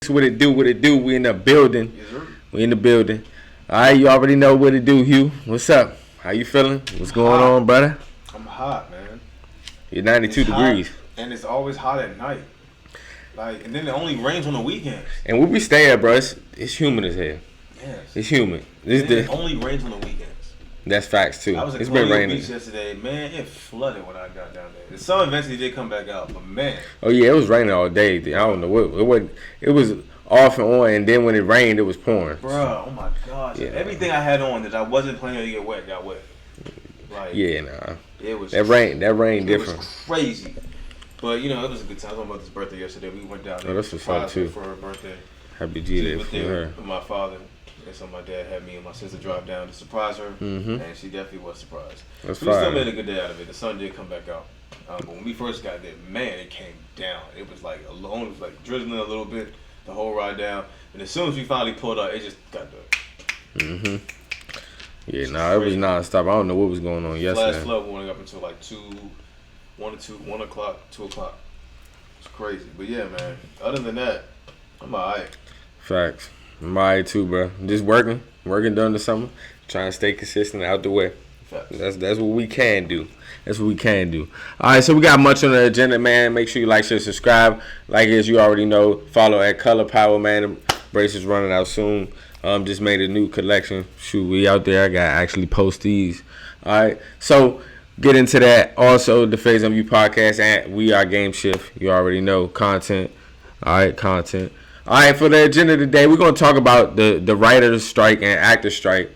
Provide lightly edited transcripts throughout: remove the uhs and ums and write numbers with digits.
What it do? What it do? We in the building. Yes, sir. We in the building. All right, you already know what it do, Hugh. What's up? How you feeling? What's going on, brother? I'm hot, man. You're 92 It's degrees. hot, and it's always hot at night. And then it only rains on the weekends. And where we stay at, bro, it's humid as hell. Yes. It's humid. It only rains on the weekends. That's facts too. I was at It's been raining. Beach yesterday. Man, it flooded when I got down there. The sun eventually did come back out, but man. Oh yeah, it was raining all day. I don't know what it was off and on, and then when it rained, it was pouring. Bro, oh my gosh! Yeah. Everything I had on that I wasn't planning to get wet got wet. Yeah, nah. It was that rain different. It was crazy, but it was a good time. I was talking about this birthday yesterday. We went down there. Oh, that's what's fun too. For her birthday. Happy G-Day for her. With my father. And so my dad had me and my sister drive down to surprise her, and she definitely was surprised. That's we fine. still made a good day out of it. The sun did come back out, but when we first got there, man, it came down. It was like alone. It was like drizzling a little bit the whole ride down, and as soon as we finally pulled up, it just got done. Yeah, it was nonstop. I don't know what was going on yesterday. Last flood went up until like 1 o'clock, 2 o'clock. It's crazy, but yeah, man. Other than that, I'm alright. Facts. I'm alright too, bro. Just working during the summer, trying to stay consistent out the way. Facts. That's what we can do. That's what we can do. All right, so we got much on the agenda, man. Make sure you like, share, subscribe. Like as you already know, follow at Color Power, man. The bracelets running out soon. Just made a new collection. Shoot, we out there. I got to actually post these. All right, so get into that. Also, the Faison View podcast and We Are Game Shift. You already know content. All right, content. All right, for the agenda today, we're going to talk about the writer's strike and actor's strike.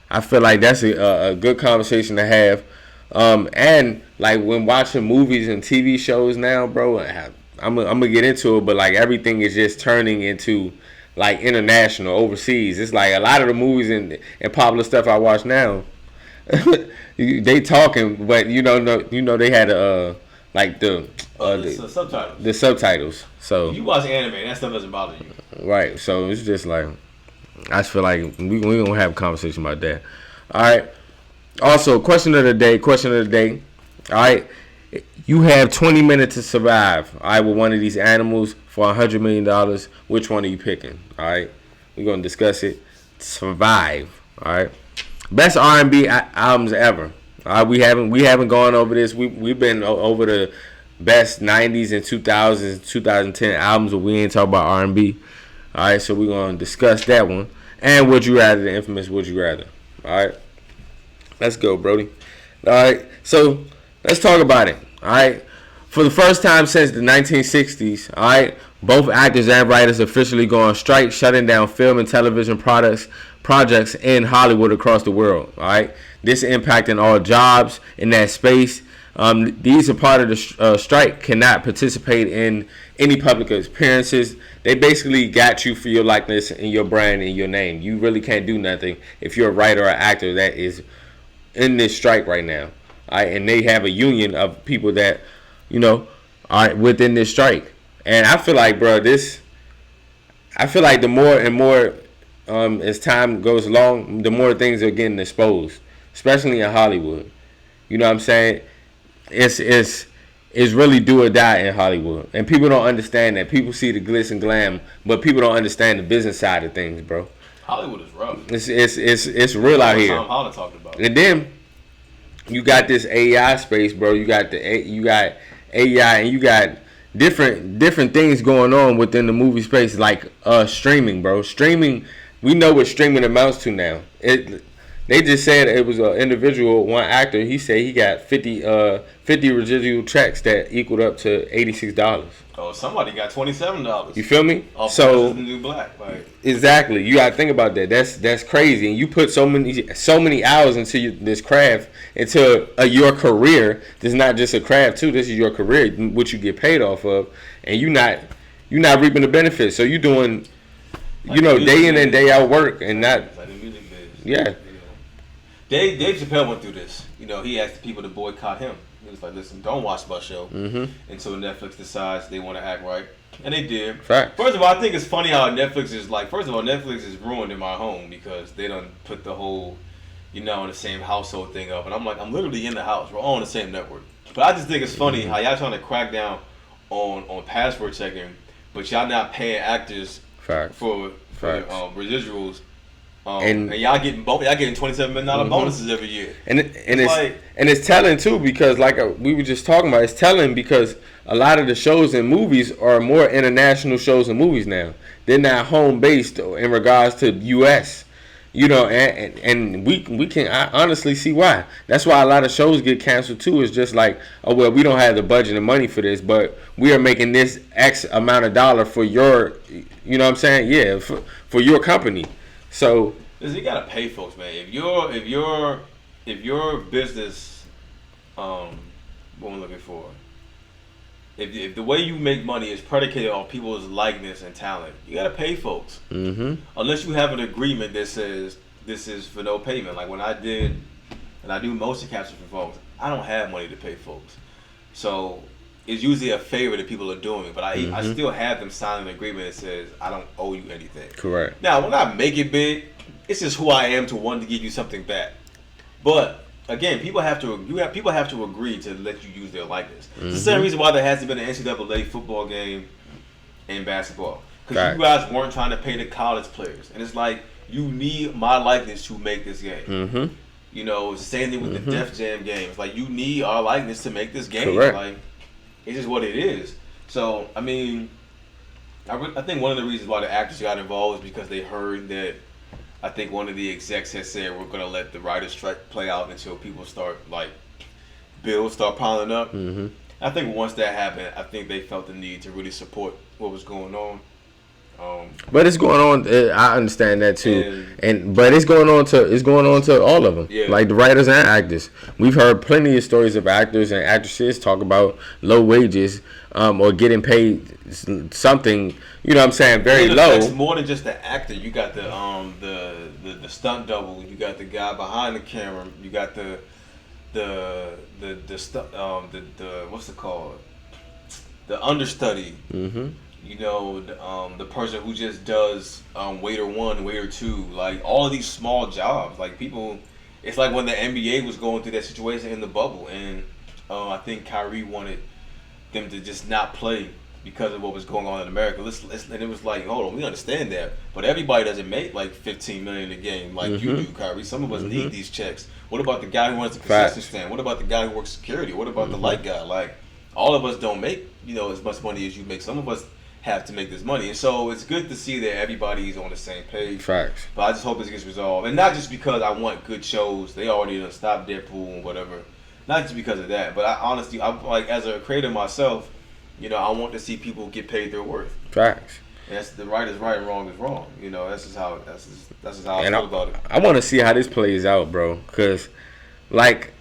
I feel like that's a good conversation to have. And, like, when watching movies and TV shows now, bro, I'm going to get into it, but, like, everything is just turning into, like, international, overseas. It's like a lot of the movies and popular stuff I watch now, they talking, but, they had, like, the subtitles. The subtitles. So if you watch anime, that stuff doesn't bother you. Right. So it's just like, I just feel like we gonna have a conversation about that. All right. Also, question of the day. All right. You have 20 minutes to survive. All right, with one of these animals for $100 million. Which one are you picking? All right. We're gonna discuss it. Survive. All right. Best R&B albums ever. All right. We haven't gone over this. We've been over the best 90s and 2000s, 2010 albums, but we ain't talking about R&B. All right, so we're going to discuss that one. And Would You Rather, the infamous Would You Rather. All right, let's go, Brody. All right, so let's talk about it. All right, for the first time since the 1960s, all right, both actors and writers officially go on strike, shutting down film and television projects in Hollywood across the world. All right, this impacting all jobs in that space. These are part of the strike, cannot participate in any public appearances. They basically got you for your likeness and your brand and your name. You really can't do nothing if you're a writer or actor that is in this strike right now. All right? And they have a union of people that, are within this strike. And I feel like, bro, I feel like the more and more as time goes along, the more things are getting exposed, especially in Hollywood. You know what I'm saying? It's really do or die in Hollywood, and people don't understand that. People see the glitz and glam, but people don't understand the business side of things, bro. Hollywood is rough. It's real out here. Tom Holland talked about. And then you got this AI space, bro. You got AI, and you got different things going on within the movie space, like streaming, bro. Streaming, we know what streaming amounts to now. They just said it was an individual, one actor. He said he got 50 residual checks that equaled up to $86. Oh, somebody got $27. You feel me? So the new black, like. Exactly. You gotta think about that. That's crazy. And you put so many hours into this craft, into your career. This is not just a craft too. This is your career, which you get paid off of, and you're not reaping the benefits. So you're doing, day in and day out work, and not. Like the music biz. Yeah. Dave Chappelle went through this. He asked people to boycott him. He was like, "Listen, don't watch my show until Netflix decides they want to act right," and they did. Fact. First of all, I think it's funny how Netflix is like. First of all, Netflix is ruined in my home because they done put the whole, in the same household thing up, and I'm like, I'm literally in the house. We're all on the same network. But I just think it's funny how y'all trying to crack down on password checking, but y'all not paying actors Facts. for Facts. residuals. And And y'all getting $27 million bonuses every year. And it's telling too, because like we were just talking about, it's telling because a lot of the shows and movies are more international shows and movies now. They're not home based in regards to U.S. You know, and we can honestly see why. That's why a lot of shows get canceled too. It's just like, oh well, we don't have the budget and money for this, but we are making this X amount of dollar for your, you know what I'm saying? Yeah, for your company. So listen, you gotta pay folks, man. If your business, what I'm looking for, if the way you make money is predicated on people's likeness and talent, you gotta pay folks. Mm-hmm. Unless you have an agreement that says this is for no payment. Like when I do motion capture for folks, I don't have money to pay folks, so it's usually a favor that people are doing. But I still have them sign an agreement that says I don't owe you anything. Correct. Now when I make it big, it's just who I am to want to give you something back. But again, people have to agree to let you use their likeness. It's the same reason why there hasn't been an NCAA football game in basketball, because you guys weren't trying to pay the college players, and it's like you need my likeness to make this game. Mm-hmm. You know, same thing with the Def Jam games. Like you need our likeness to make this game. Correct. Like it's just what it is. So I mean, I think one of the reasons why the actors got involved is because they heard that. I think one of the execs had said we're going to let the writers' strike play out until people start, like, bills start piling up. Mm-hmm. I think once that happened, I think they felt the need to really support what was going on. But it's going on. I understand that too, but it's going on to all of them, like the writers and actors. We've heard plenty of stories of actors and actresses talk about low wages, or getting paid something. You know what I'm saying? Very low. It's more than just the actor. You got the stunt double. You got the guy behind the camera. You got the what's it called? The understudy. Mm-hmm. You know, the person who just does waiter 1, waiter 2, like all of these small jobs. Like people, it's like when the NBA was going through that situation in the bubble, and I think Kyrie wanted them to just not play because of what was going on in America. And it was like, hold on, we understand that, but everybody doesn't make like $15 million a game like you do, Kyrie. Some of us need these checks. What about the guy who runs the concession stand? What about the guy who works security? What about the light guy? Like all of us don't make as much money as you make. Some of us have to make this money, and so it's good to see that everybody's on the same page. Facts. But I just hope this gets resolved, and not just because I want good shows. They already done stopped Deadpool and whatever. Not just because of that, but I honestly, I'm like, as a creator myself, I want to see people get paid their worth. Facts. And that's the right is right and wrong is wrong. That's just how I feel about it. I want to see how this plays out, bro, because like.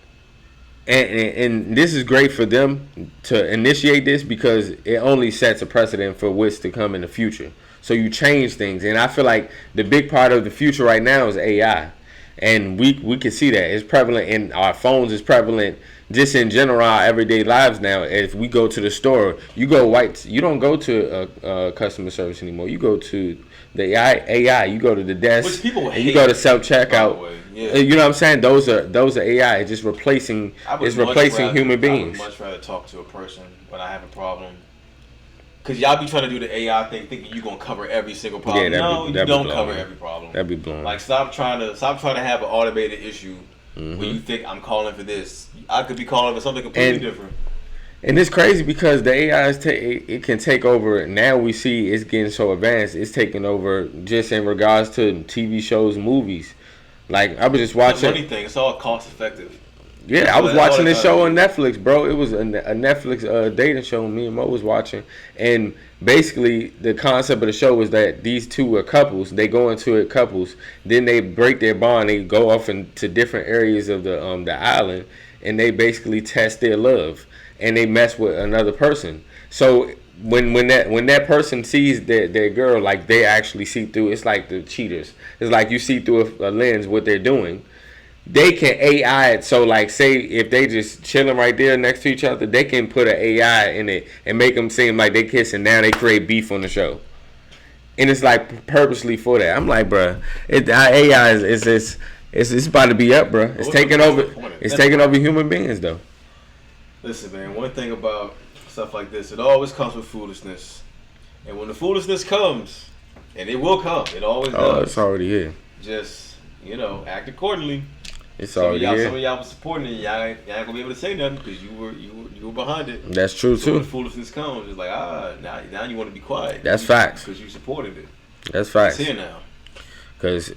And this is great for them to initiate this because it only sets a precedent for what's to come in the future. So you change things, and I feel like the big part of the future right now is AI, and we can see that it's prevalent in our phones. It's prevalent just in general our everyday lives now. If we go to the store, you don't go to customer service anymore. You go to the AI. You go to the desk. Which people hate. You go to self checkout. Yeah. You know what I'm saying? Those are AI. It's just replacing. Human beings. I would much rather talk to a person when I have a problem. Cause y'all be trying to do the AI thing, thinking you gonna cover every single problem. No, you don't cover every problem. That'd be blown. Like stop trying to have an automated issue where you think I'm calling for this. I could be calling for something completely different. And it's crazy because the AI it can take over. Now we see it's getting so advanced. It's taking over just in regards to TV shows, movies. Like I was just watching. It's a money thing. It's all cost effective. Yeah, I was watching this show on Netflix, bro. It was a Netflix dating show me and Mo was watching. And basically, the concept of the show was that these two are couples. They go into it couples. Then they break their bond. They go off into different areas of the island. And they basically test their love. And they mess with another person. So when that person sees their girl, like they actually see through. It's like the cheaters. It's like you see through a lens what they're doing. They can AI it, so like say if they just chilling right there next to each other, they can put an AI in it and make them seem like they kissing. Now they create beef on the show, and it's like purposely for that. I'm like, bruh, AI is about to be up, bruh. It's taking over. It's taking over human beings, though. Listen, man. One thing about stuff like this, it always comes with foolishness, and when the foolishness comes, And it will come. It always does. Oh, it's already here. Just, act accordingly. It's already here. Some of y'all was supporting it. Y'all ain't gonna be able to say nothing because you were behind it. That's true so too. When foolishness comes, it's like now you want to be quiet. That's facts. Because you supported it. That's facts. It's here now. Cause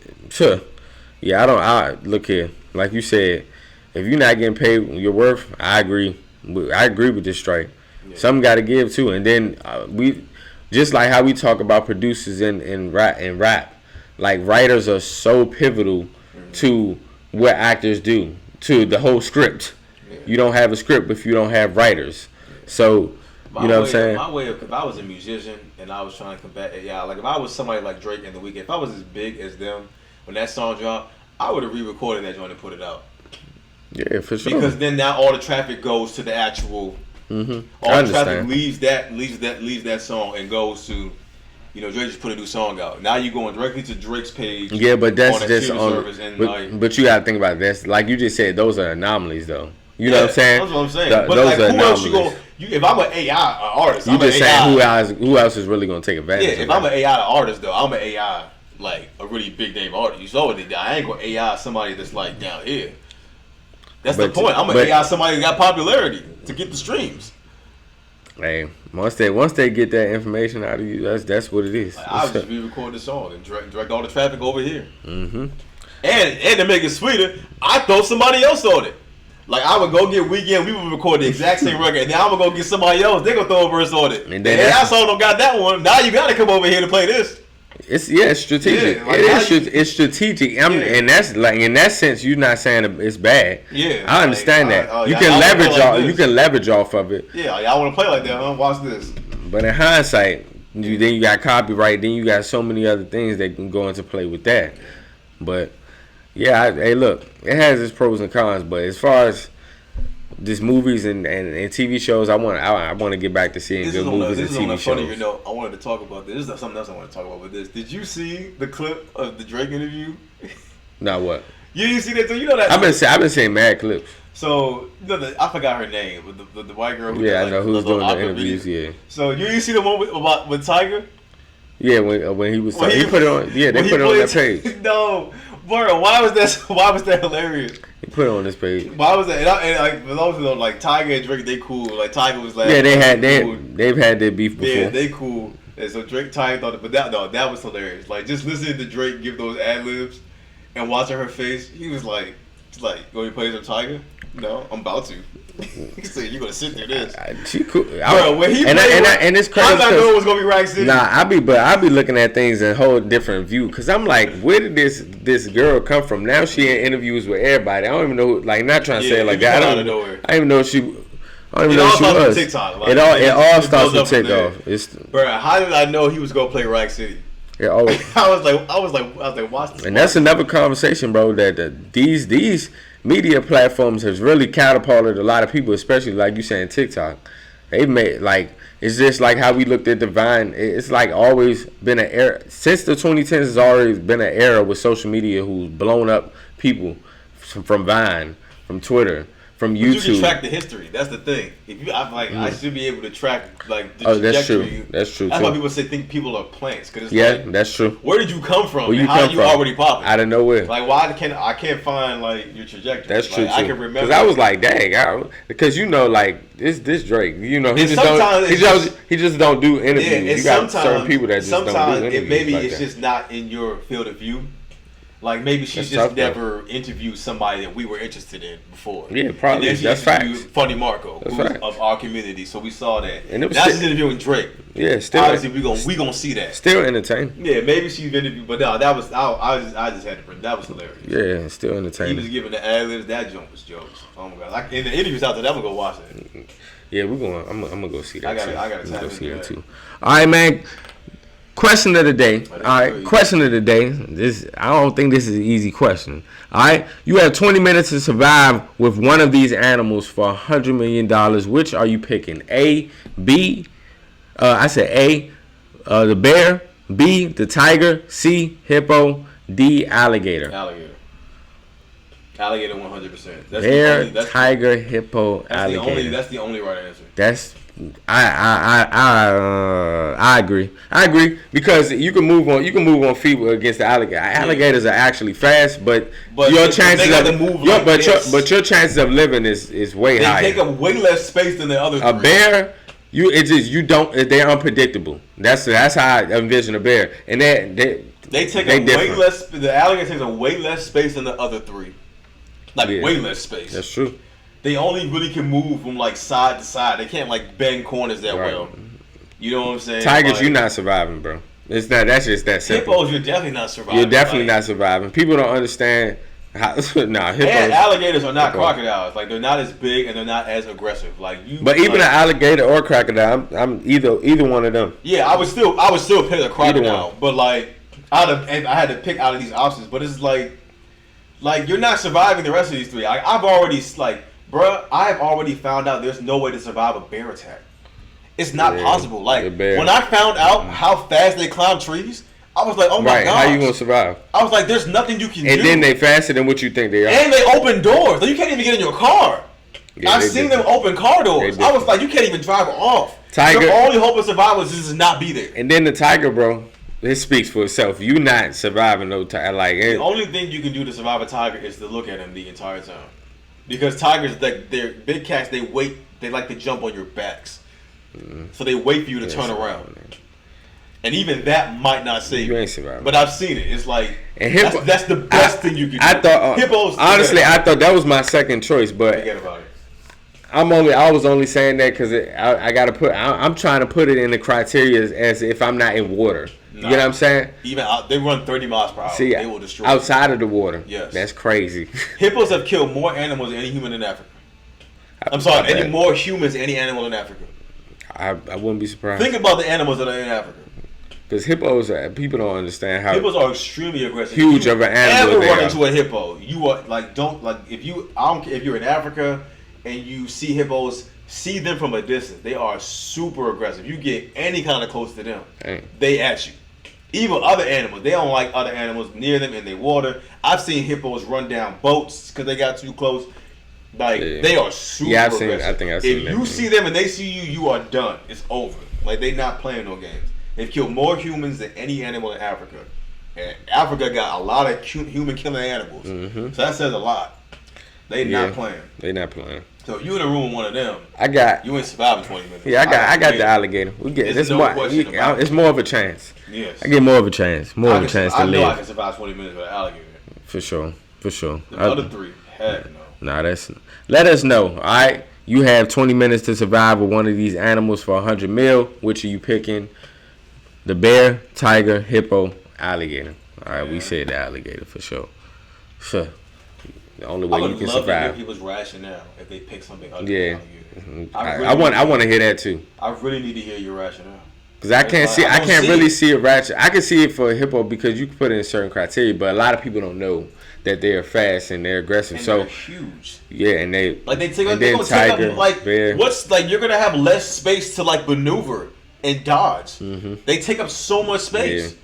I look here. Like you said, if you're not getting paid your worth, I agree. I agree with this strike. Yeah. Something got to give too. And then we just like how we talk about producers in rap. Like writers are so pivotal to what actors do, to the whole script. Yeah. You don't have a script if you don't have writers. So, you know what I'm saying? My way of, if I was a musician and I was trying to combat it, like if I was somebody like Drake and The Weeknd, if I was as big as them, when that song dropped, I would have re-recorded that joint and put it out. Yeah, for sure. Because then now all the traffic goes to the actual, all the traffic leaves that song and goes to, Drake just put a new song out. Now you're going directly to Drake's page. Yeah, but that's just on. Service and but you gotta think about this. Like you just said, those are anomalies, though. You know what I'm saying? That's what I'm saying. But like, who else you go? If I'm an AI artist, you just saying who else is really gonna take advantage? Yeah, if I'm an AI artist, though, I'm an AI like a really big name artist. You saw what they did. I ain't gonna AI somebody that's like down here. That's the point. I'm gonna AI somebody that got popularity to get the streams. Hey, once they get that information out of you, that's what it is. Like, I would just re-record the song and direct all the traffic over here. Mm-hmm. And to make it sweeter, I throw somebody else on it. Like I would go get Weeknd, we would record the exact same record, and now I'm gonna go get somebody else. They gonna throw a verse on it. And then AI song don't got that one. Now you gotta come over here to play this. It's strategic. Yeah, like it's strategic. And that's like in that sense, you're not saying it's bad. Yeah, I understand that. You can leverage you can leverage off of it. Yeah, y'all want to play like that, huh? Watch this. But in hindsight, then you got copyright. Then you got so many other things that can go into play with that. But yeah, hey, look, it has its pros and cons. But as far as just movies and TV shows, I want to get back to seeing good movies and TV shows. Funny, I wanted to talk about this. This is something else I want to talk about with this. Did you see the clip of the Drake interview? Now what? You didn't see that too? You know that? I've been seeing mad clips. So I forgot her name, but the white girl. Who I know who's doing the interviews. Video. Yeah. So you didn't see the one with Tiger? Yeah, when he was he put it on. Yeah, they put it on that page. No. Bro, why was that hilarious? He put it on this page. Why was that? And for those who know, like Tiger and Drake, they cool. Like Tiger was like, yeah, they've had their beef before. Yeah, they cool. And so Drake, Tiger thought, but that was hilarious. Like just listening to Drake give those ad libs and watching her face, he was like, going to play some Tiger? No, I'm about to. He said, "You gonna sit through this?" She cool, bro. When he and it's crazy. I'm not knowing what's gonna be Rack City. Nah, I be looking at things in a whole different view because I'm like, where did this girl come from? Now she in interviews with everybody. I don't even know. Like, not trying to say it like that. I don't even know she. I don't even know who she was. TikTok. Like, it all starts with TikTok. Bro, how did I know he was gonna play Rack City? Yeah, I was like, watch this. And that's another conversation, bro. That these media platforms has really catapulted a lot of people, especially like you saying TikTok. They've made it's just like how we looked at the Vine. It's like always been an era since the 2010s. Has always been an era with social media who's blown up people from Vine, from Twitter, from YouTube. But you can track the history. That's the thing. If you, I should be able to track like the trajectory. That's true. That's why people think people are plants. Cause it's that's true. Where did you come from? How are you already popping? Out of nowhere. Like I can't find like your trajectory. That's true too. I can remember. Because I was like, dang, because like this Drake, he just don't do interviews. Yeah, you got certain people that just don't do interviews. Maybe it's just not in your field of view. Like maybe she's just never interviewed somebody that we were interested in before. Yeah, probably. That's facts. Funny Marco, who's of our community, so we saw that. And it was she's interviewing Drake. Yeah, still. Obviously, we gonna see that. Still entertaining. Yeah, maybe she's interviewed, but no, that was I just had to bring that was hilarious. Yeah, still entertaining. He was giving the ad libs. That joint was jokes. Oh my god! Like in the interviews out there, I'm gonna go watch it. Yeah, I'm gonna go see that. I gotta go see that too. All right, man. Question of the day. All right, question of the day. I don't think this is an easy question. All right, you have 20 minutes to survive with one of these animals for $100 million. Which are you picking? A, B. I said A, the bear. B, the tiger. C, hippo. D, alligator. Alligator 100%. Bear, tiger, hippo, alligator. That's the only right answer. That's I agree. I agree because you can move on. You can move on feet against the alligator. Alligators are actually fast, but your chances of your chances of living is way higher. They take up way less space than the other. A bear, you don't. They're unpredictable. That's how I envision a bear, and they take up way less. The alligator takes up way less space than the other three. Way less space. That's true. They only really can move from like side to side. They can't like bend corners that well. You know what I'm saying? Tigers, you're not surviving, bro. It's not. That's just that simple. Hippos, you're definitely not surviving. You're definitely not surviving. People don't understand how. Hippos. And alligators are not crocodiles. Like they're not as big and they're not as aggressive. Like you. But even an alligator or crocodile, I'm either one of them. Yeah, I would still pick a crocodile. But like, if I had to pick out of these options, but it's like you're not surviving the rest of these three. I've already found out there's no way to survive a bear attack. It's not possible. Like when I found out how fast they climb trees, I was like, oh my god. How you gonna survive? I was like, there's nothing you can do. And then they faster than what you think they are. And they open doors. Like, you can't even get in your car. Yeah, I've seen them open car doors. I was like, you can't even drive off. Tiger. The only hope of survival is just not be there. And then the tiger, bro. It speaks for itself. You not surviving no tiger. The only thing you can do to survive a tiger is to look at him the entire time. Because tigers, they're big cats. They like to jump on your backs. So they wait for you to turn around. And even that might not save you. You ain't surviving. But I've seen it. It's like, that's the best thing you can do. I thought, hippos, honestly, I thought that was my second choice. But forget about it. I was only saying that because I got to put. I'm trying to put it in the criteria as if I'm not in water. You know what I'm saying? Even they run 30 miles per hour. See, they will destroy outside of the water. Yes, that's crazy. Hippos have killed more animals than any human in Africa. I'm sorry, any more humans than any animal in Africa. I wouldn't be surprised. Think about the animals that are in Africa. Because hippos, people don't understand how hippos are extremely aggressive. Huge of an animal. If you ever run into a hippo, you are like if you're in Africa and you see hippos, see them from a distance. They are super aggressive. You get any kind of close to them, they at you. Even other animals, they don't like other animals near them in their water. I've seen hippos run down boats because they got too close. They are super aggressive. I think I've seen that. If you see them and they see you, you are done. It's over. Like, they not playing no games. They've killed more humans than any animal in Africa. And Africa got a lot of human killing animals. Mm-hmm. So that says a lot. They not playing. They not playing. So if you in a room with one of them, you ain't surviving 20 minutes. Yeah, I got the alligator. We get it's more of a chance. Yes. I get more of a chance. More of a chance to live. I know I can survive 20 minutes with an alligator. For sure. The other three, heck no. Let us know. All right, you have 20 minutes to survive with one of these animals for 100 mil. Which are you picking? The bear, tiger, hippo, alligator. All right, we said the alligator for sure. Sure. The only way you can survive. I would love to hear people's rationale if they pick something other than alligator. I want to hear that too. I really need to hear your rationale. Because I can't really see it ratchet. I can see it for a hippo because you can put in certain criteria, but a lot of people don't know that they're fast and they're aggressive. And so they're huge. Yeah, and they take up bear. You're gonna have less space to like maneuver and dodge. Mm-hmm. They take up so much space. Yeah.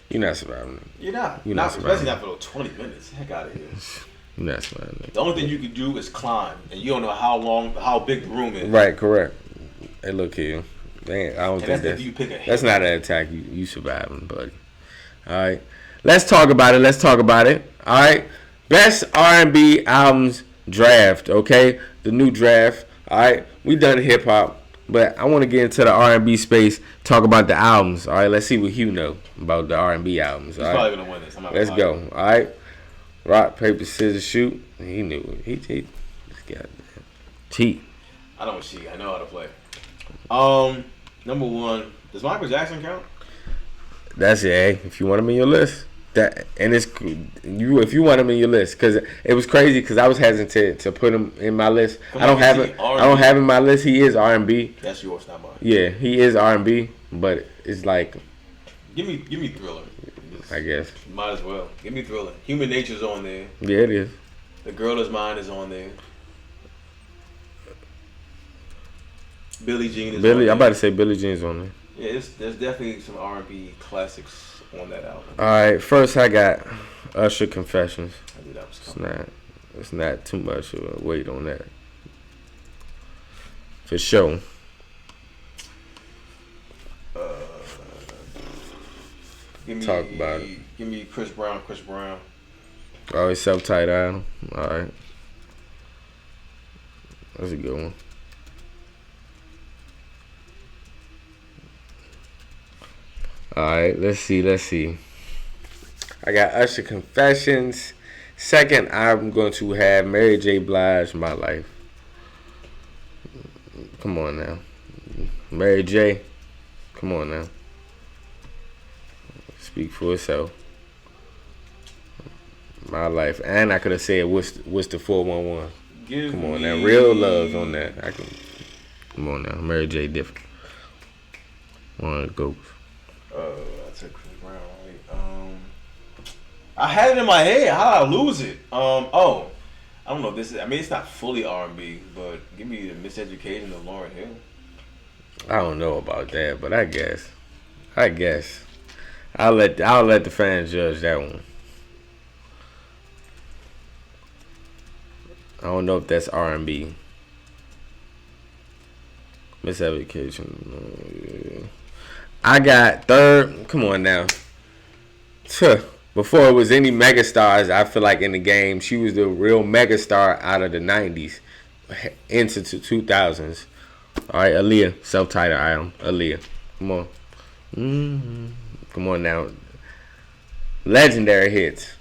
You're not surviving. You're not. Especially not for those 20 minutes. Heck out of here. You're not surviving. The only thing you can do is climb, and you don't know how big the room is. Right. Correct. Hey, look here. I don't think that's not an attack. You surviving, buddy. All right. Let's talk about it. All right. Best R&B albums draft. Okay. The new draft. All right. We done hip hop, but I want to get into the R&B space. Talk about the albums. All right. Let's see what Hugh know about the R&B albums. He's probably gonna win this. Let's go. All right. Rock, paper, scissors, shoot. He knew it. He got cheat. I don't cheat. I know how to play. Number one, does Michael Jackson count? That's it. Hey, if you want him in your list, if you want him in your list, because it was crazy because I was hesitant to put him in my list. I don't have him in my list. He is R&B. That's yours, not mine. Yeah, he is R&B, but it's like give me Thriller. I guess might as well give me Thriller. Human Nature's on there. Yeah, it is. The Girl Is Mine is on there. Billie Jean is on there. I'm about to say Billie Jean's on there. Yeah, there's definitely some R&B classics on that album. All right, first I got Usher Confessions. I knew that was coming. It's not too much weight on that. For sure. Talk about it. Give me Chris Brown. Chris Brown. Oh, it's self-titled. All right. That's a good one. All right, let's see. I got Usher Confessions. Second, I'm going to have Mary J. Blige, My Life. Come on now. Mary J. Come on now. Speak for itself. My Life. And I could have said, what's the 411? Come on now. Real love on that. Come on now. Mary J. different. One of the goats. I took Chris Brown, right? I had it in my head. How did I lose it? I don't know if this is, I mean, it's not fully R&B, but give me the Miseducation of Lauryn Hill. I don't know about that, but I guess. I'll let the fans judge that one. I don't know if that's R&B. Miseducation. I got third. Come on now. Before it was any megastars, I feel like in the game, she was the real megastar out of the 90s into the 2000s. All right, Aaliyah, self-titled album. Aaliyah. Come on. Come on now. Legendary hits.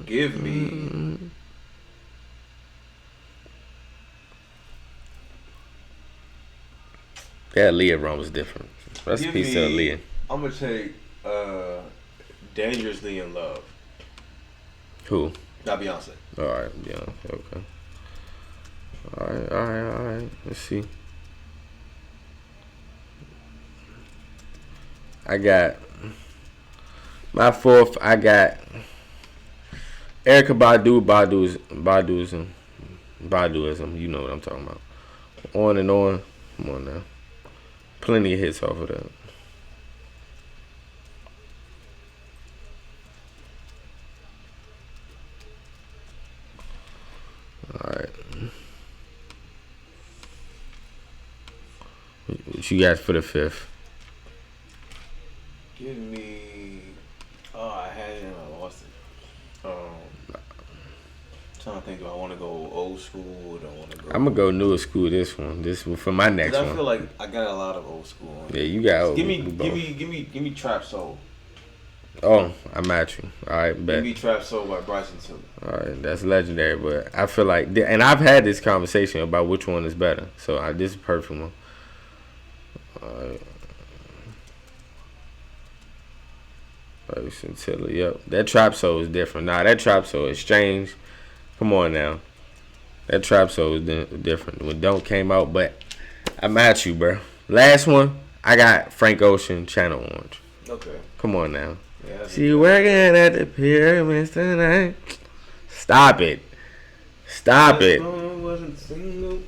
Give me. That Aaliyah run was different. That's a piece of Aaliyah. I'm going to take Dangerously in Love. Who? Not Beyonce. All right, yeah, okay. All right. Let's see. I got my fourth. I got Erykah Baduism. You know what I'm talking about. On and on. Come on now. Plenty of hits off of that. All right. What you got for the fifth? Give me. Oh, I had it and I lost it. Trying to think. Do I want to go old school or do I want to go? I'm gonna go newer school. This one for my next one. I feel like I got a lot of old school. Yeah, you got. Old, give me Trap Soul. Oh, I'm at you. All right, bet. Give me Trap Soul by Bryson Tiller. All right, that's legendary. But I feel like, and I've had this conversation about which one is better. So this is a perfect one. All right. Bryson Tiller. Yep, that Trap Soul is different. Nah, that Trap Soul is strange. Come on now. That Trap Soul is different. When Don't came out, but I'm at you, bro. Last one, I got Frank Ocean, Channel Orange. Okay. Come on now. Yeah, she working at the pyramids tonight. Stop it. Wasn't single.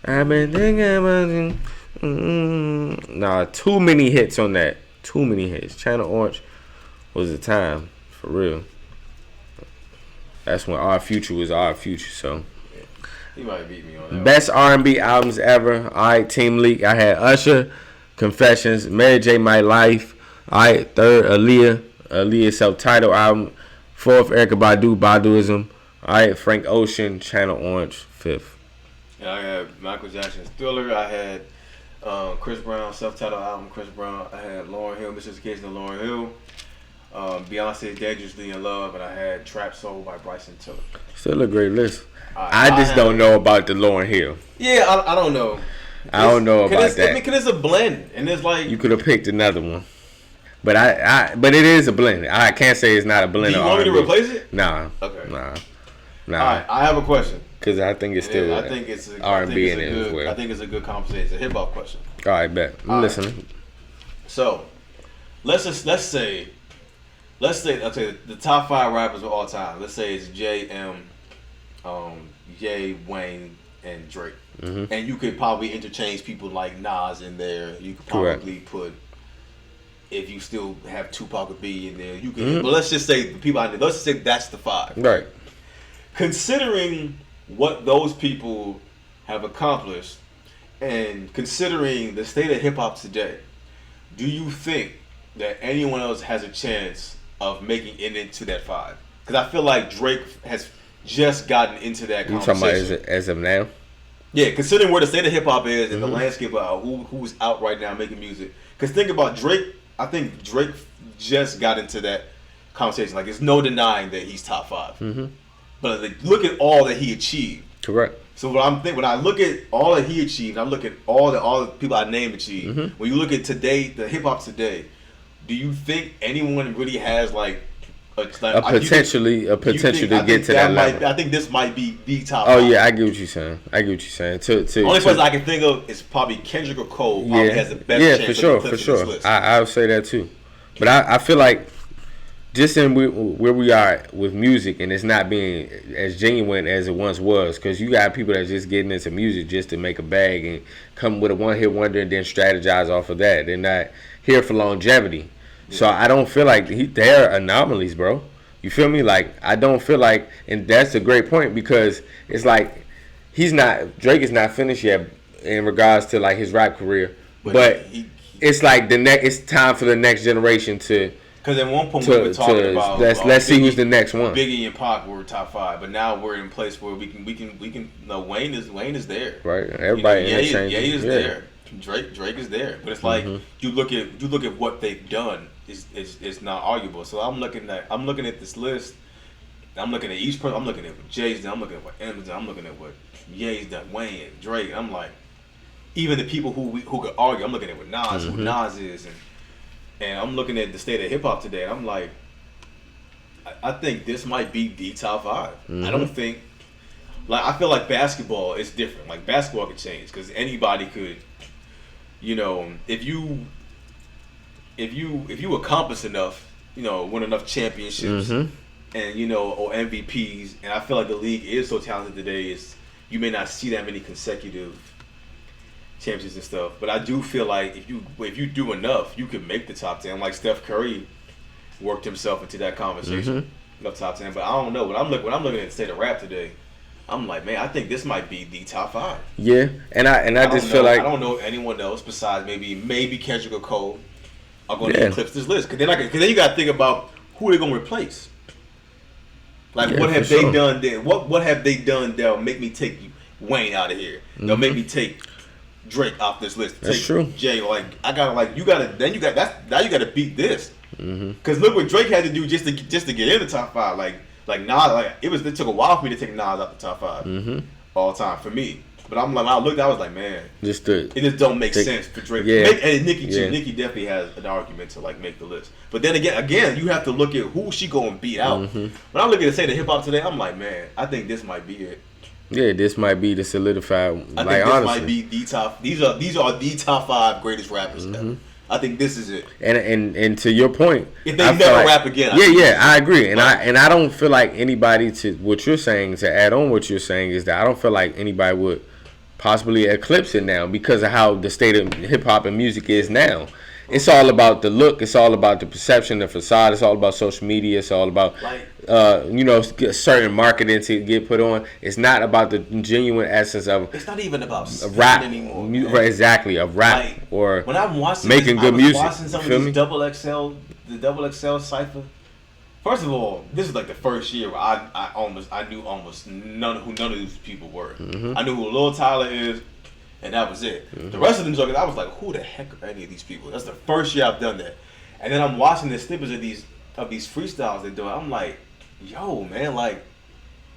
I've been thinking about you. Nah, too many hits on that. Too many hits. Channel Orange was the time, for real. That's when Our Future was Our Future, so. He might beat me on that. Best R&B albums ever. All right, Team Leak. I had Usher, Confessions, Mary J. My Life. All right, third, Aaliyah self-titled album. Fourth, Erykah Baduism. All right, Frank Ocean, Channel Orange. Fifth. And I had Michael Jackson's Thriller. I had Chris Brown, self-titled album, Chris Brown. I had Lauryn Hill, Miseducation of Lauryn Hill. Beyonce's Dangerously in Love. And I had Trap Soul by Bryson Tiller. Still a great list. I just don't know about the Lauryn Hill. Yeah, I don't know. I don't know about that. Because it's a blend. And it's like... You could have picked another one. But but it is a blend. I can't say it's not a blend. Do you want me to replace it? Nah. Okay. Nah. All right. I have a question. Because I think it's still I think it's R&B in it as well. I think it's a good conversation. It's a hip hop question. All right, bet. I'm listening. Right. So, let's say the top 5 rappers of all time. Let's say it's J.M., Ye, Wayne, and Drake. Mm-hmm. And you could probably interchange people like Nas in there. You could probably put, if you still have Tupac or Biggie in there, you can. Mm-hmm. But let's just say the people I know. Let's just say that's the 5. Right. Considering what those people have accomplished, and considering the state of hip hop today, do you think that anyone else has a chance of making it into that 5? Because I feel like Drake has just gotten into that conversation. You talking about as of now? Yeah, considering where the state of hip hop is and the landscape of who's out right now making music. Because think about Drake. I think Drake just got into that conversation. Like, there's no denying that he's top 5. But like, look at all that he achieved. Correct. So when I look at all that he achieved, I look at all the people I named achieved. When you look at today, the hip hop today, do you think anyone really has like a potential to get to that level? I think this might be the top. Oh yeah, I get what you're saying. The only person I can think of is probably Kendrick or Cole. Probably has the best chance for sure. I would say that too. But I feel like just in where we are with music, and it's not being as genuine as it once was, because you got people that just getting into music just to make a bag and come with a one-hit wonder and then strategize off of that. They're not here for longevity. So I don't feel like they're anomalies, bro. You feel me? Like, I don't feel like, and that's a great point, because it's like Drake is not finished yet in regards to like his rap career, but it's like it's time for the next generation to. Because at one point we were talking about let's see who's the next one. Biggie and Pac were top 5, but now we're in a place where we can. No, Wayne is there. Right, everybody. Ye is there. Drake is there, but it's like you look at what they've done is not arguable. So I'm looking at this list. I'm looking at each person. I'm looking at what Jay's done. I'm looking at what Eminem's done. I'm looking at what Ye's done. Wayne, Drake. I'm like, even the people who could argue. I'm looking at what Nas, who Nas is, and I'm looking at the state of hip hop today, and I'm like, I think this might be the top 5. I don't think, like, I feel like basketball is different. Like, basketball could change because anybody could, you know, if you accomplish enough, you know, win enough championships and, you know, or MVPs, and I feel like the league is so talented today, is you may not see that many consecutive championships and stuff, but I do feel like if you do enough, you could make the top 10. Like Steph Curry worked himself into that conversation of top 10. But I don't know. When I'm looking at the state of rap today, I'm like, man, I think this might be the top 5. Yeah, and I just feel like I don't know anyone else besides maybe Kendrick or Cole are going to eclipse this list. Because then you got to think about who they're going to replace. Like, what have they done there? What have they done that'll make me take Wayne out of here? They'll make me take Drake off this list. That's true. Jay, like, I gotta, like, you gotta beat this. Because look what Drake had to do just to get in the top 5. Like Nas, like it took a while for me to take Nas out the top 5 all time for me. But I'm like, when I looked, I was like, man, it just don't make sense for Drake. Yeah. And Nicki definitely has an argument to like make the list. But then again, you have to look at who she gonna beat out. When I look at the state of hip hop today, I'm like, man, I think this might be it. Yeah, this might be the solidified. I think this might be the top. These are the top 5 greatest rappers ever. I think this is it. And to your point, if they never rap again, I agree. And I don't feel like anybody, to what you're saying, to add on what you're saying, is that I don't feel like anybody would possibly eclipse it now because of how the state of hip hop and music is now. It's all about the look. It's all about the perception, the facade. It's all about social media. It's all about, certain marketing to get put on. It's not about the genuine essence of. It's not even about rap anymore. Right, exactly, of rap, like, or when I'm watching making good music. I was watching some of these the double XL cipher. First of all, this is like the first year where I knew almost none of these people were. I knew who Lil Tyler is. And that was it. The rest of them jokers, I was like, who the heck are any of these people? That's the first year I've done that. And then I'm watching the snippets of these freestyles they're doing. I'm like, yo, man, like,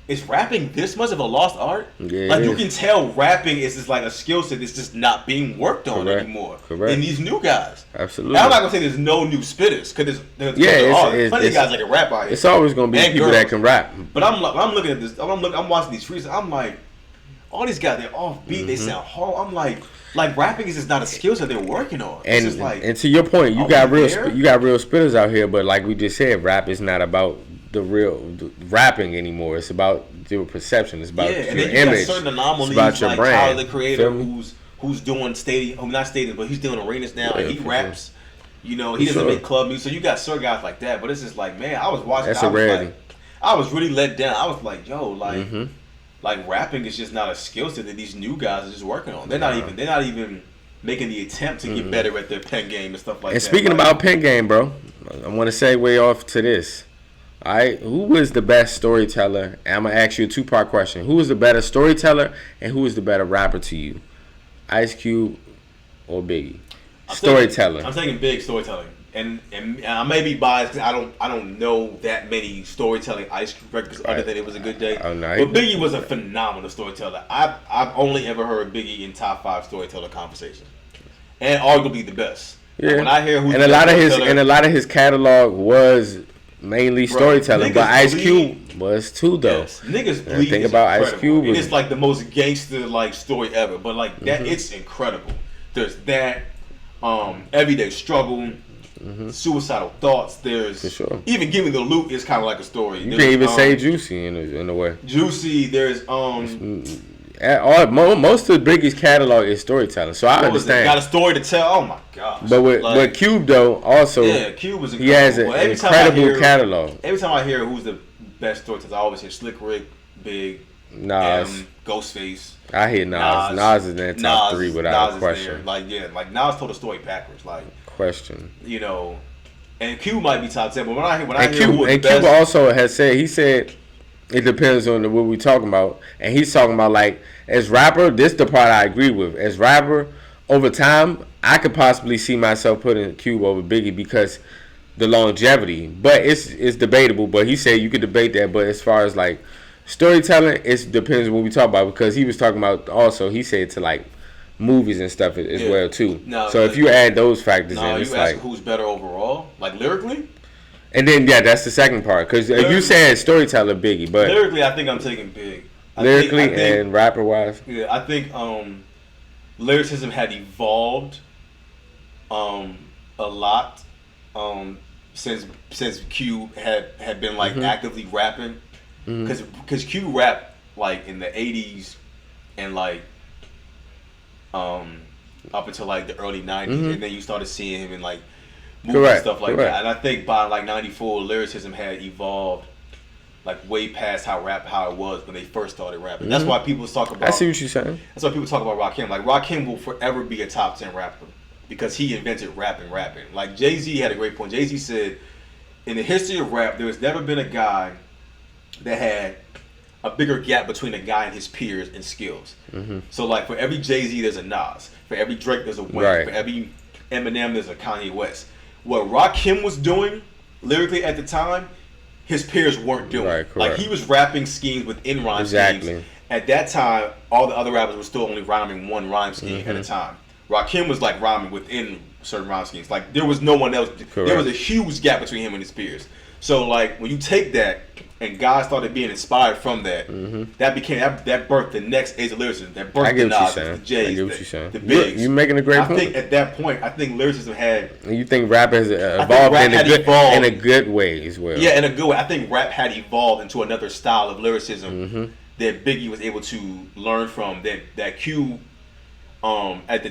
is rapping this much of a lost art? Yeah, like, you can tell rapping is just like a skill set that's just not being worked on anymore. Correct. And these new guys. Absolutely. Now, I'm not going to say there's no new spitters, because there's plenty of guys that can rap out here. It's always going to be people that can rap. But I'm looking at this, I'm watching these freestyles, I'm like, all these guys, they're off beat. They sound horrible. I'm like rapping is just not a skill set they're working on. It's just like, and to your point, you got real spitters out here. But like we just said, rap is not about the rapping anymore. It's about your perception. It's about your and then you image. Got certain anomalies, it's about your like brand. Tyler, the creator, who's doing not stadium, but he's doing arenas now, and he raps. Sure. You know, he doesn't make club music. So you got certain guys like that. But it's just like, man, I was watching. That's a rarity. I was really let down. I was like, yo, like. like rapping is just not a skill set that these new guys are just working on. They're not even making the attempt to get better at their pen game and stuff like that. And speaking about pen game, bro, I want to segue off to this. All right, who is the best storyteller? And I'm gonna ask you a 2-part question. Who is the better storyteller, and who is the better rapper to you? Ice Cube or Biggie? Storyteller. I'm taking Big storytelling, and I may be biased because I don't know that many storytelling Ice Cube records other than It Was a Good Day. Oh, no. But Biggie was a phenomenal storyteller. I've only ever heard Biggie in top 5 storyteller conversations, and arguably the best. Yeah. Like when I hear who's and a lot of his catalog was mainly storytelling, but Ice Cube was too though. Yes. Niggas Bleed think is about incredible. Ice Cube. It's like the most gangster like story ever, but like that, it's incredible. There's that everyday struggle, suicidal thoughts. There's For sure. even Give Me the Loot is kind of like a story. You can even say Juicy in a way. Juicy. There's most of Biggie's catalog is storytelling, so I understand. Got a story to tell. Oh my gosh! But with Cube though, also Cube was incredible. He has an incredible catalog. Every time I hear who's the best storyteller, I always hear Slick Rick, Big, Nas, Ghostface. I hear Nas. Nas is in the top 3 without a question. Like Nas told a story backwards. Like question. You know, and Cube might be top 10, but when I hear Cube, who was the Cube best, also has said it depends on what we talking about, and he's talking about like as rapper. This the part I agree with. As rapper, over time, I could possibly see myself putting Cube over Biggie because the longevity. But it's debatable. But he said you could debate that. But as far as like storytelling, it depends on what we talk about because he was talking about also. He said to like movies and stuff as well too. So if you add those factors in, it's you like who's better overall, like lyrically. And then that's the second part because you said storyteller Biggie, but lyrically I think I'm taking Big. Lyrically and rapper wise, yeah, I think lyricism had evolved a lot since Q had been like actively rapping because Q rapped like in the 80s and like up until like the early 90s and then you started seeing him in like movies and stuff like that, and I think by like 94 lyricism had evolved like way past how it was when they first started rapping. That's why people talk about. I see what you're saying. That's why people talk about Rakim. Like Rakim will forever be a top 10 rapper because he invented rapping. Like Jay-Z had a great point. Jay-Z said, in the history of rap, there has never been a guy that had a bigger gap between a guy and his peers in skills. So like for every Jay-Z, there's a Nas. For every Drake, there's a Wayne. Right. For every Eminem, there's a Kanye West. What Rakim was doing lyrically at the time, his peers weren't doing. Right, like he was rapping schemes within rhyme schemes. At that time, all the other rappers were still only rhyming one rhyme scheme at a time. Rakim was like rhyming within certain rhyme schemes. Like there was no one else. There was a huge gap between him and his peers. So like when you take that and guys started being inspired from that, that birthed the next age of lyricism. That birthed the Nas, the J's, the Bigs. You're making a great point. I think at that point, lyricism had. And you think rap has evolved in a good way as well? Yeah, in a good way. I think rap had evolved into another style of lyricism that Biggie was able to learn from. That Q,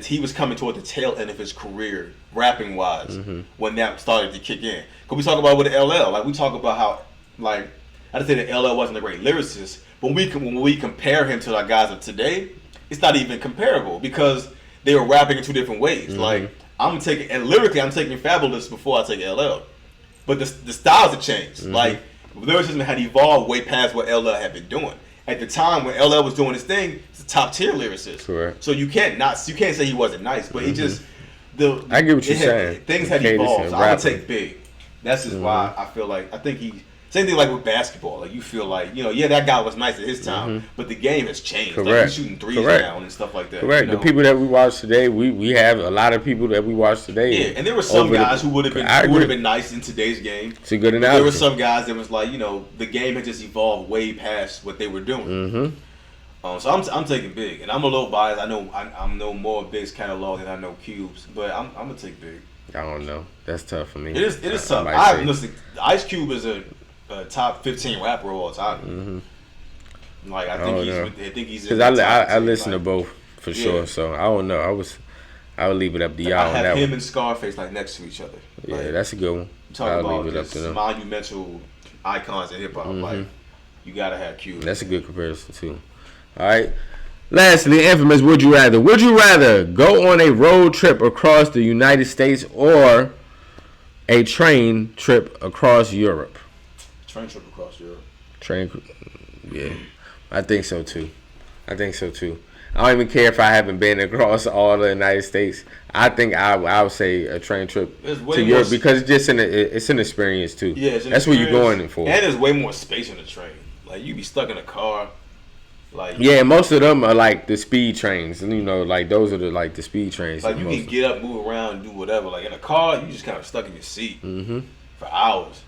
he was coming toward the tail end of his career, rapping wise, when that started to kick in. Cause we talk about with LL, like we talk about how like. I didn't say that LL wasn't a great lyricist, but when we compare him to the guys of today, it's not even comparable because they were rapping in two different ways. Like lyrically, I'm taking Fabulous before I take LL, but the styles have changed. Like lyricism had evolved way past what LL had been doing. At the time when LL was doing his thing, he's a top tier lyricist. Correct. So you can't say he wasn't nice, but he just I get what you're saying. Things had evolved. So I'm gonna take Big. That's just why I feel like I think he. Same thing like with basketball. Like you feel like, that guy was nice at his time, but the game has changed. Correct. Like he's shooting threes now and stuff like that. Correct. The people that we watch today, we have a lot of people that we watch today. Yeah, and there were some guys who would have been nice in today's game. It's a good analogy. There were some guys that was like, the game had just evolved way past what they were doing. So I'm taking Big, and I'm a little biased. I know more of Big's catalog than I know Cube's, but I'm gonna take Big. I don't know. That's tough for me. It is tough. Listen, Ice Cube is a top 15 rapper of all time. Like I think he's because I listen to both for sure. So I don't know. I would leave it up to y'all. I have him and Scarface like next to each other. Yeah, that's a good one. I'll leave it up to them. Monumental icons in hip hop. Like you gotta have Cube. That's a good comparison too. All right. Lastly, infamous. Would you rather? Would you rather go on a road trip across the United States or a train trip across Europe? Train trip across Europe. Train. Yeah, I think so too. I don't even care if I haven't been across all the United States. I think I would say a train trip to Europe because it's an experience too. Yeah, that's what you're going for. And there's way more space on the train. Like you be stuck in a car. Like yeah, most of them are like the speed trains. You know, like those are the speed trains. Like you can get up, move around, do whatever. Like in a car, you just kind of stuck in your seat for hours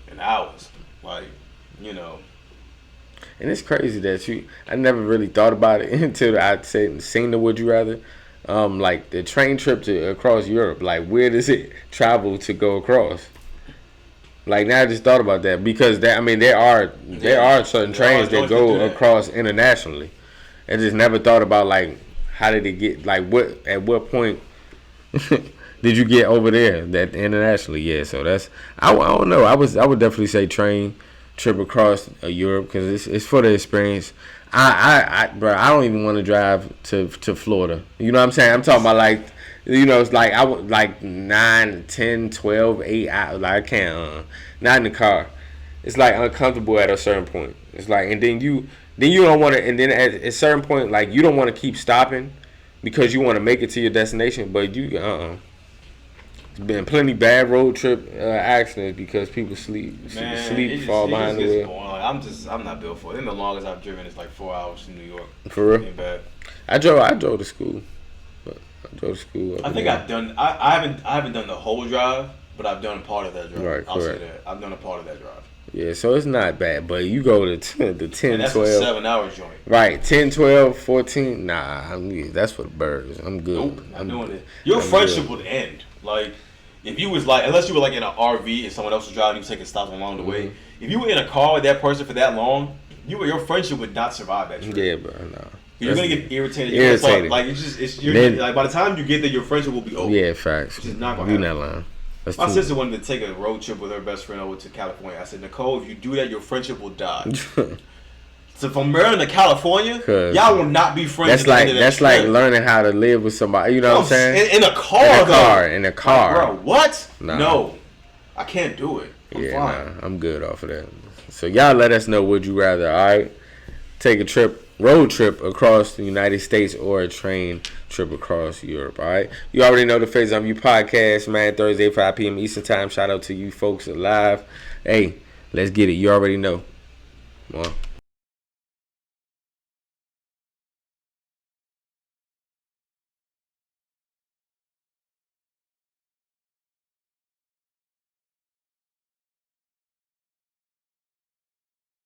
and hours. Like you know. And it's crazy that I never really thought about it until I seen the Would You Rather. Like the train trip across Europe, like where does it travel to go across? Like now I just thought about that because there are certain trains that go across internationally. I just never thought about like how did it get at what point did you get over there that internationally? Yeah, so I don't know. I would definitely say train trip across Europe because it's for the experience. Bro, I don't even want to drive to Florida. You know what I'm saying? I'm talking about like, you know, it's like I would like 9, 10, 12, 8 hours. Like I can't, not in the car. It's like uncomfortable at a certain point. It's like, and then you don't want to, and then at a certain point, like you don't want to keep stopping because you want to make it to your destination, but you There's been plenty bad road trip accidents because people sleep, fall behind the wheel. Like, I'm not built for it. Then the longest I've driven is like 4 hours to New York. For real? Bad. I drove to school. I think I've done. I haven't done the whole drive, but I've done a part of that drive. Right, I'll say that. I've done a part of that drive. Yeah, so it's not bad, but you go to the 10, and that's 12. That's a 7-hour joint. Right, 10, 12, 14. Nah, that's for the birds. I'm good. Nope, I'm doing it. Your friendship would end. Like, if you was like, unless you were like in an RV and someone else was driving, you taking stops along the way. If you were in a car with that person for that long, your friendship would not survive that trip. Yeah, bro, no. You're gonna get irritated. Like like by the time you get there, your friendship will be over. Yeah, facts. It's just not gonna happen. You're not lying. My sister wanted to take a road trip with her best friend over to California. I said, Nicole, if you do that, your friendship will die. So from Maryland to California, y'all will not be friends. That's like learning how to live with somebody. You know what I'm saying? In a car, In a car. Like, bro, what? Nah. No, I can't do it. I'm fine. Nah, I'm good off of that. So y'all let us know, would you rather, all right, take a road trip across the United States or a train trip across Europe, all right? You already know the Faison You podcast, man, Thursday, 5 p.m. Eastern Time. Shout out to you folks alive. Hey, let's get it. You already know. Come on.